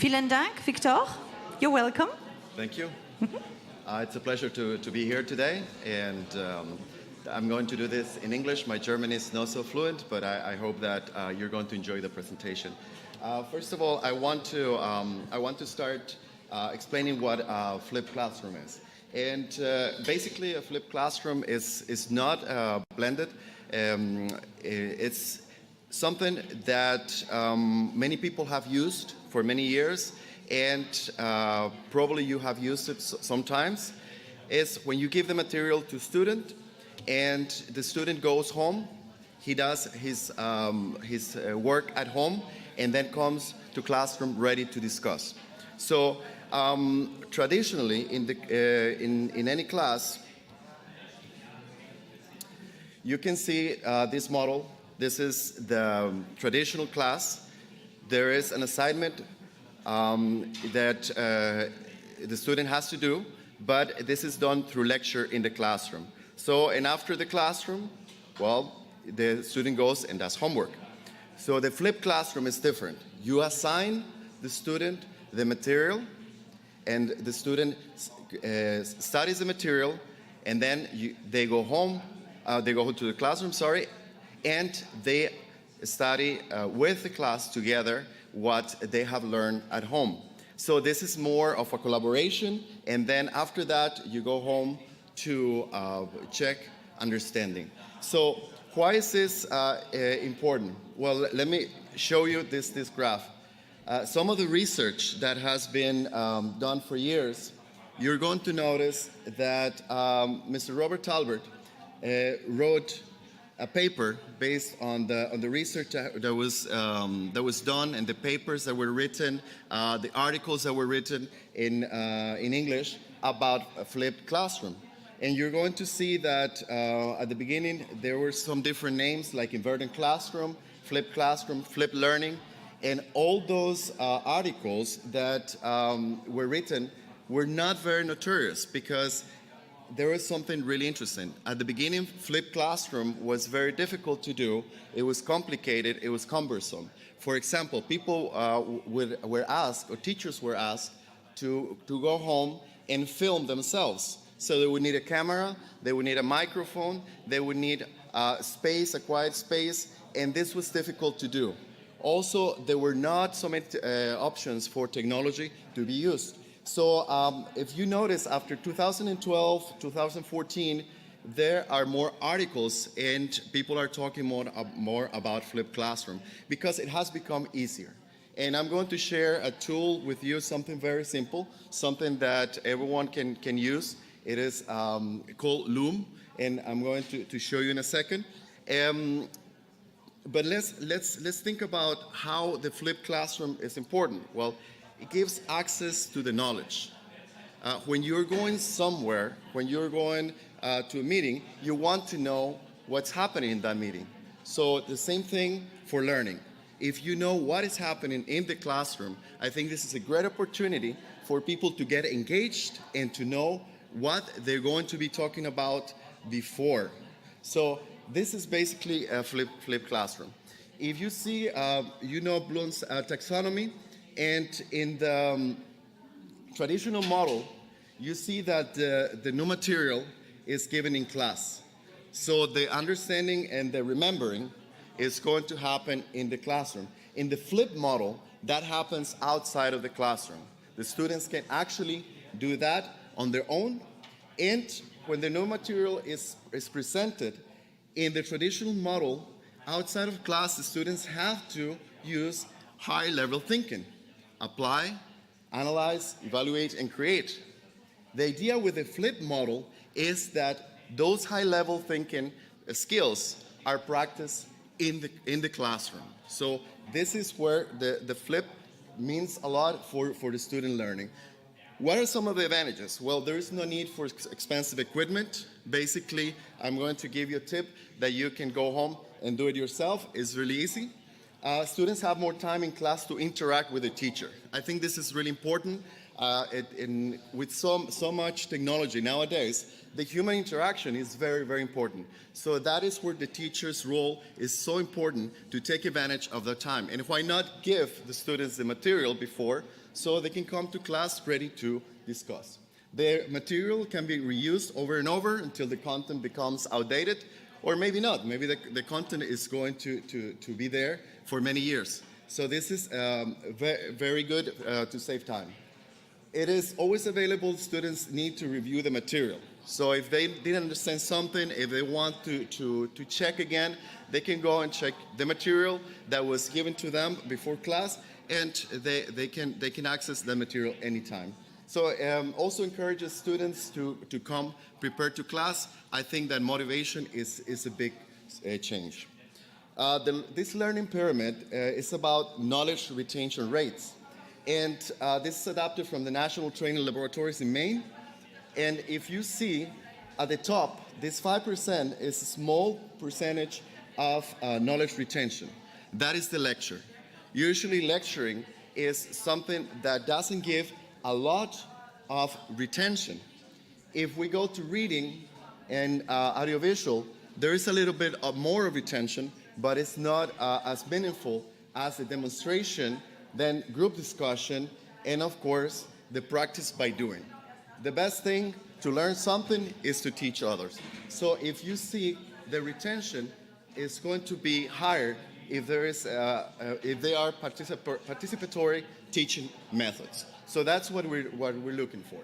Vielen Dank, Victor. You're welcome. Thank you. It's a pleasure to be here today, and I'm going to do this in English. My German is not so fluent, but I hope that you're going to enjoy the presentation. First of all, I want to start explaining what a flipped classroom is. And basically, a flipped classroom is not blended. It's something that many people have used for many years, and probably you have used it sometimes. Is when you give the material to student, and the student goes home, he does his work at home, and then comes to classroom ready to discuss. So traditionally, in any class, you can see this model. This is the traditional class. There is an assignment that the student has to do, but this is done through lecture in the classroom. So, and after the classroom, well, the student goes and does homework. So the flipped classroom is different. You assign the student the material, and the student studies the material, and then they go home, they go to the classroom, and they study with the class together what they have learned at home. So this is more of a collaboration, and then after that, you go home to check understanding. So why is this important? Well, let me show you this graph. Some of the research that has been done for years, you're going to notice that Mr. Robert Talbert wrote a paper based on the research that was done, and the papers that were written, the articles that were written in English about a flipped classroom. And you're going to see that at the beginning there were some different names like inverted classroom, flipped learning. And all those articles that were written were not very notorious because there was something really interesting. At the beginning, flipped classroom was very difficult to do. It was complicated. It was cumbersome. For example, people were asked, or teachers were asked, to go home and film themselves. So they would need a camera, they would need a microphone, they would need space, a quiet space, and this was difficult to do. Also, there were not so many options for technology to be used. So if you notice, after 2012, 2014, there are more articles and people are talking more about flipped classroom because it has become easier. And I'm going to share a tool with you, something very simple, something that everyone can use. It is called Loom, and I'm going to show you in a second. But let's think about how the flipped classroom is important. Well, it gives access to the knowledge. When you're going somewhere, when you're going to a meeting, you want to know what's happening in that meeting. So the same thing for learning. If you know what is happening in the classroom, I think this is a great opportunity for people to get engaged and to know what they're going to be talking about before. So this is basically a flipped classroom. If you see, you know Bloom's taxonomy, and in the traditional model, you see that the new material is given in class. So the understanding and the remembering is going to happen in the classroom. In the flipped model, that happens outside of the classroom. The students can actually do that on their own, and when the new material is presented, in the traditional model, outside of class, the students have to use high-level thinking. Apply, analyze, evaluate, and create. The idea with the flipped model is that those high-level thinking skills are practiced in the classroom. So this is where the flip means a lot for the student learning. What are some of the advantages? Well, there is no need for expensive equipment. Basically, I'm going to give you a tip that you can go home and do it yourself. It's really easy. Students have more time in class to interact with the teacher. I think this is really important. With so much technology nowadays, the human interaction is very, very important. So that is where the teacher's role is so important, to take advantage of the time. And why not give the students the material before, so they can come to class ready to discuss. The material can be reused over and over until the content becomes outdated, or maybe not. Maybe the content is going to be there for many years. So this is very good to save time. It is always available. Students need to review the material. So if they didn't understand something, if they want to check again, they can go and check the material that was given to them before class, and they can access the material anytime. So also encourages students to come prepared to class. I think that motivation is a big change. This learning pyramid is about knowledge retention rates. And this is adapted from the National Training Laboratories in Maine. And if you see at the top, this 5% is a small percentage of knowledge retention. That is the lecture. Usually lecturing is something that doesn't give a lot of retention. If we go to reading and audiovisual, there is a little bit of more of retention, but it's not as meaningful as the demonstration, then group discussion, and of course, the practice by doing. The best thing to learn something is to teach others. So if you see the retention is going to be higher if there is if they are participatory teaching methods. So that's what we're looking for.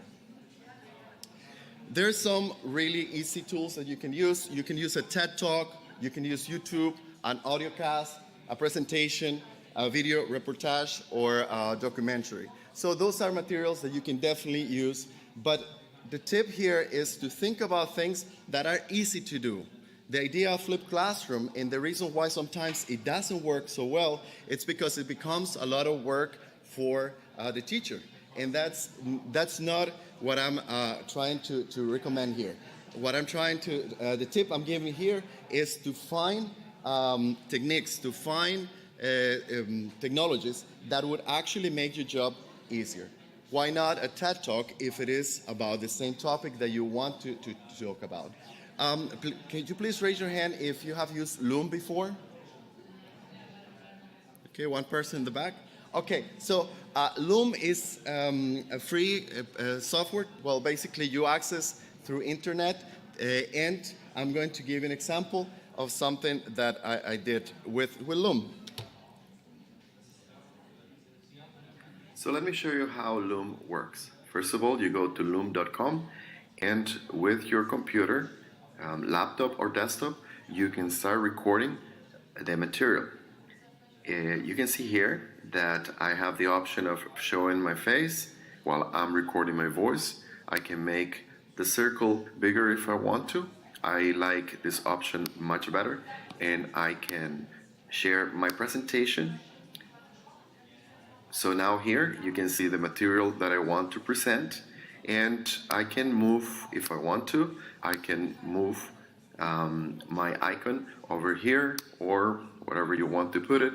There's some really easy tools that you can use. You can use a TED Talk, you can use YouTube, an audio cast, a presentation, a video reportage, or a documentary. So those are materials that you can definitely use, but the tip here is to think about things that are easy to do. The idea of flipped classroom, and the reason why sometimes it doesn't work so well, it's because it becomes a lot of work for the teacher. And that's not what I'm trying to recommend here. What I'm trying to, the tip I'm giving here is to find techniques, to find technologies that would actually make your job easier. Why not a TED Talk if it is about the same topic that you want to talk about? Can you please raise your hand if you have used Loom before? Okay, one person in the back. Okay, so Loom is a free software. Well, basically you access through internet, and I'm going to give an example of something that I did with Loom. So let me show you how Loom works. First of all, you go to loom.com, and with your computer, laptop or desktop, you can start recording the material. You can see here that I have the option of showing my face while I'm recording my voice. I can make the circle bigger if I want to. I like this option much better, and I can share my presentation. So now here you can see the material that I want to present, and I can move, if I want to, I can move my icon over here or whatever you want to put it,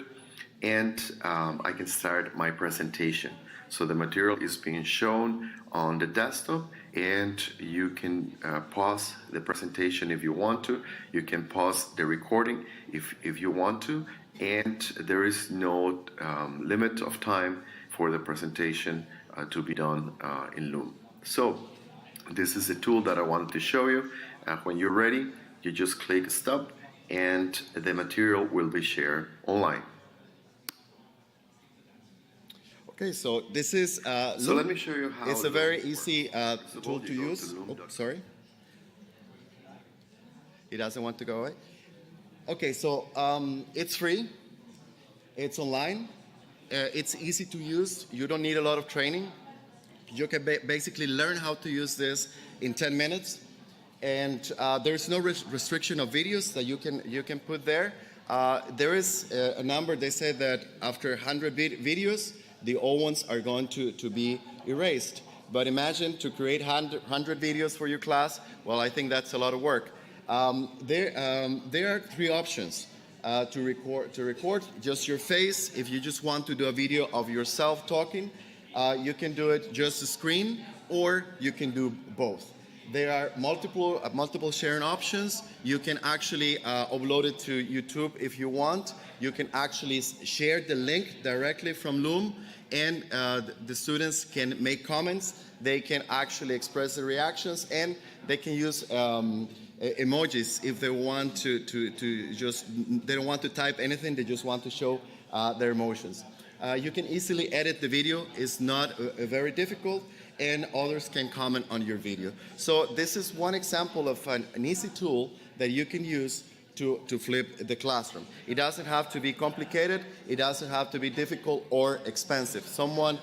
and I can start my presentation. So the material is being shown on the desktop, and you can pause the presentation if you want to. You can pause the recording if you want to, and there is no limit of time for the presentation to be done in Loom. So this is the tool that I wanted to show you. When you're ready, you just click stop, and the material will be shared online. Okay, so this is Loom. So let me show you how it's a very easy tool to use. Sorry. It doesn't want to go away. Okay, so it's free. It's online. It's easy to use. You don't need a lot of training. You can basically learn how to use this in 10 minutes. And there's no restriction of videos that you can put there. There is a number. They say that after 100 videos, the old ones are going to be erased. But imagine to create 100 videos for your class. Well, I think that's a lot of work. There are three options to record just your face if you just want to do a video of yourself talking. You can do it just a screen, or you can do both. There are multiple sharing options. You can actually upload it to YouTube if you want. You can actually share the link directly from Loom, and the students can make comments. They can actually express their reactions, and they can use emojis if they want to just, they don't want to type anything, they just want to show their emotions. You can easily edit the video. It's not very difficult, and others can comment on your video. So this is one example of an easy tool that you can use to flip the classroom. It doesn't have to be complicated. It doesn't have to be difficult or expensive. Someone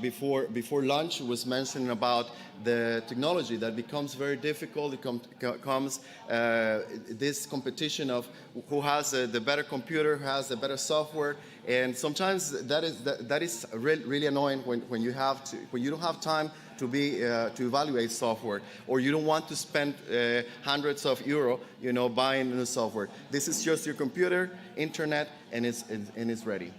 before lunch was mentioning about the technology that becomes very difficult. It comes this competition of who has the better computer, who has the better software, and sometimes that is really annoying when you don't have time to evaluate software, or you don't want to spend hundreds of euro, buying new software. This is just your computer, internet, and it's ready.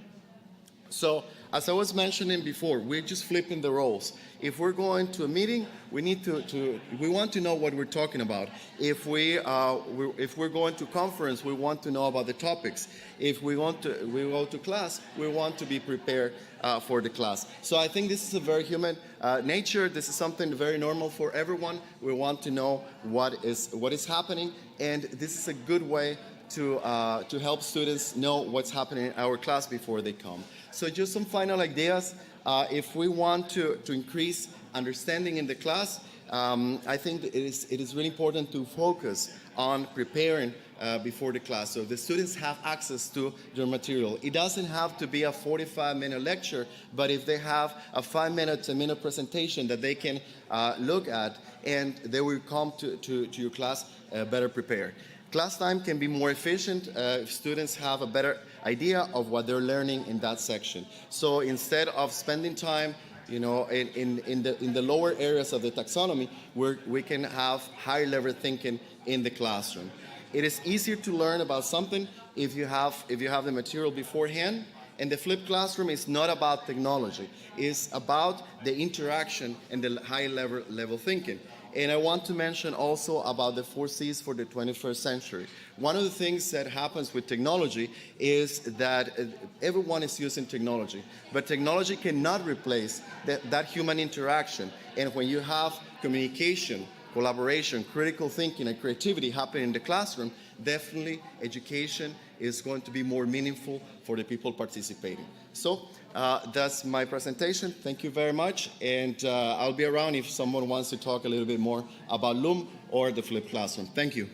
So, as I was mentioning before, we're just flipping the roles. If we're going to a meeting, we want to know what we're talking about. If we're going to conference, we want to know about the topics. If we go to class, we want to be prepared for the class. So I think this is a very human nature. This is something very normal for everyone. We want to know what is happening, and this is a good way to help students know what's happening in our class before they come. So just some final ideas. If we want to increase understanding in the class, I think it is really important to focus on preparing before the class, so the students have access to their material. It doesn't have to be a 45-minute lecture, but if they have a 5-minute, 10-minute presentation that they can look at, and they will come to your class better prepared. Class time can be more efficient if students have a better idea of what they're learning in that section. So instead of spending time, in the lower areas of the taxonomy, we can have higher level thinking in the classroom. It is easier to learn about something if you have the material beforehand. And the flipped classroom is not about technology. It's about the interaction and the high level thinking. And I want to mention also about the 4 C's for the 21st century. One of the things that happens with technology is that everyone is using technology, but technology cannot replace that human interaction. And when you have communication, collaboration, critical thinking, and creativity happening in the classroom, definitely education is going to be more meaningful for the people participating. So that's my presentation. Thank you very much. And I'll be around if someone wants to talk a little bit more about Loom or the flipped classroom. Thank you.